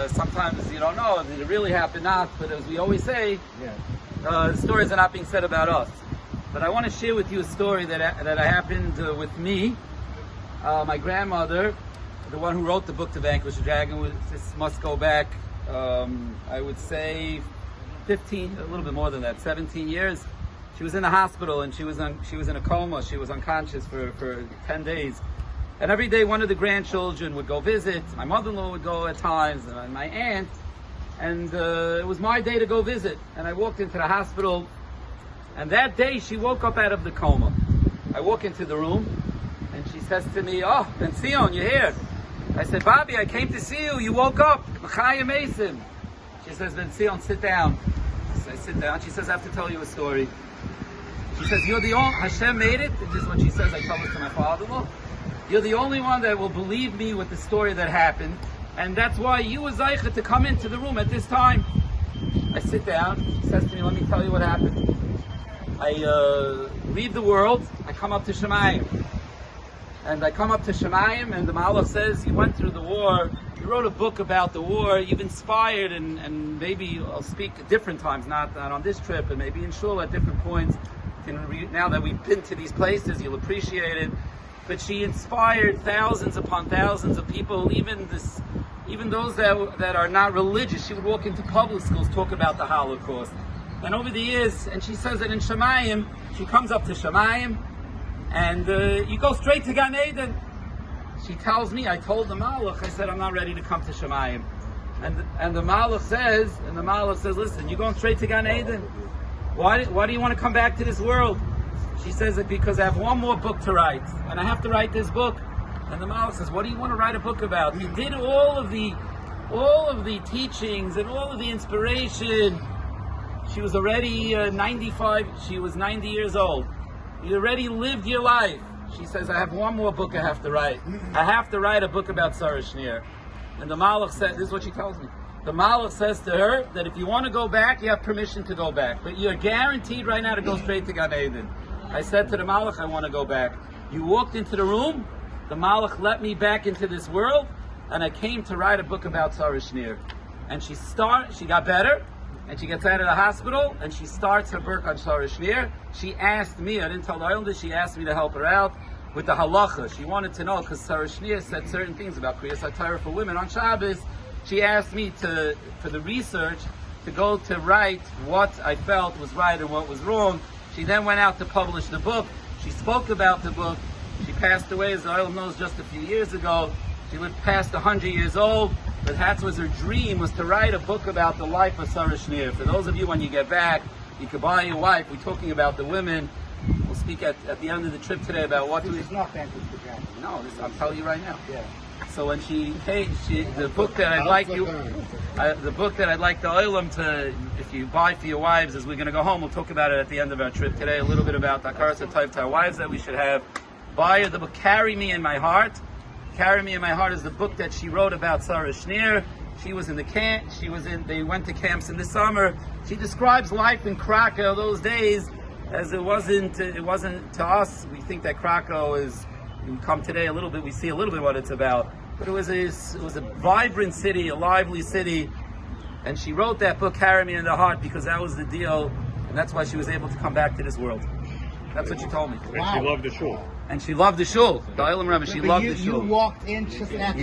sometimes you don't know, did it really happen, not, but as we always say, stories are not being said about us. But I want to share with you a story that happened with me. My grandmother, the one who wrote the book, The Vanquish the Dragon, this must go back, I would say, 15, a little bit more than that, 17 years. She was in the hospital and she was in a coma. She was unconscious for 10 days. And every day one of the grandchildren would go visit. My mother-in-law would go at times, and my aunt. And it was my day to go visit. And I walked into the hospital. And that day she woke up out of the coma. I walk into the room and she says to me, "Oh, Ben Zion, you're here." I said, "Bobby, I came to see you. You woke up. L'chaim Mason." She says, "Ben Zion, sit down." I sit down. She says, "I have to tell you a story." She says, "You're the only, Hashem made it." This is what she says. I tell this to my father-in-law. "You're the only one that will believe me with the story that happened. And that's why you was zeicha to come into the room at this time." I sit down. She says to me, "Let me tell you what happened. I leave the world. I come up to Shemayim. And I come up to Shemayim, and the Malach says, you went through the war. You wrote a book about the war. You've inspired, and maybe I'll speak at different times, not on this trip, and maybe in shul at different points. Now that we've been to these places, you'll appreciate it. But she inspired thousands upon thousands of people, even those that are not religious. She would walk into public schools, talk about the Holocaust. And over the years, and she says that in Shemayim, she comes up to Shemayim, and you go straight to Gan Eden. She tells me, I told the Malach, I said, I'm not ready to come to Shemayim. And the Malach says, listen, you're going straight to Gan Eden. Why do you want to come back to this world? She says it because I have one more book to write, and I have to write this book. And the Malach says, what do you want to write a book about? You did all of the teachings and all of the inspiration. She was already 95. She was 90 years old. You already lived your life. She says, I have one more book I have to write. I have to write a book about Sarah Schenirer. And the Malach said, this is what she tells me. The Malach says to her that if you want to go back, you have permission to go back. But you're guaranteed right now to go straight to Gan Eden. I said to the Malach, I want to go back. You walked into the room, the Malach let me back into this world, and I came to write a book about Sarah Schenirer. And she got better, and she gets out of the hospital, and she starts her work on Sarah Schenirer. She asked me, I didn't tell the Oil this, she asked me to help her out with the halacha. She wanted to know, because Sarah Schenirer said certain things about Kriyas HaTorah for women on Shabbos. She asked me for the research, to go to write what I felt was right and what was wrong. She then went out to publish the book. She spoke about the book. She passed away, as the Oil knows, just a few years ago. She lived past 100 years old. But that was her dream, was to write a book about the life of Sarah Schenirer. For those of you, when you get back, you could buy your wife. We're talking about the women. We'll speak at the end of the trip today about what This is not Vanquish the Dragon. No, I'll tell you right now. Yeah. So when the book that I'd like you, the book that I'd like the Olam to, if you buy for your wives, as we're going to go home, we'll talk about it at the end of our trip today, a little bit about the Hakaras HaTov to our wives that we should have. Buy her the book, Carry Me in My Heart. Carry Me in My Heart is the book that she wrote about Sarah Schenirer. She was in the camp, they went to camps in the summer. She describes life in Krakow those days as it wasn't to us. We think that Krakow is, we come today a little bit, we see a little bit what it's about. But it was a vibrant city, a lively city. And she wrote that book, Carry Me in the Heart, because that was the deal. And that's why she was able to come back to this world. That's what she told me. And she loved the shul. And she loved the shul. The Olam Rebbe, she loved the shul. You walked in just after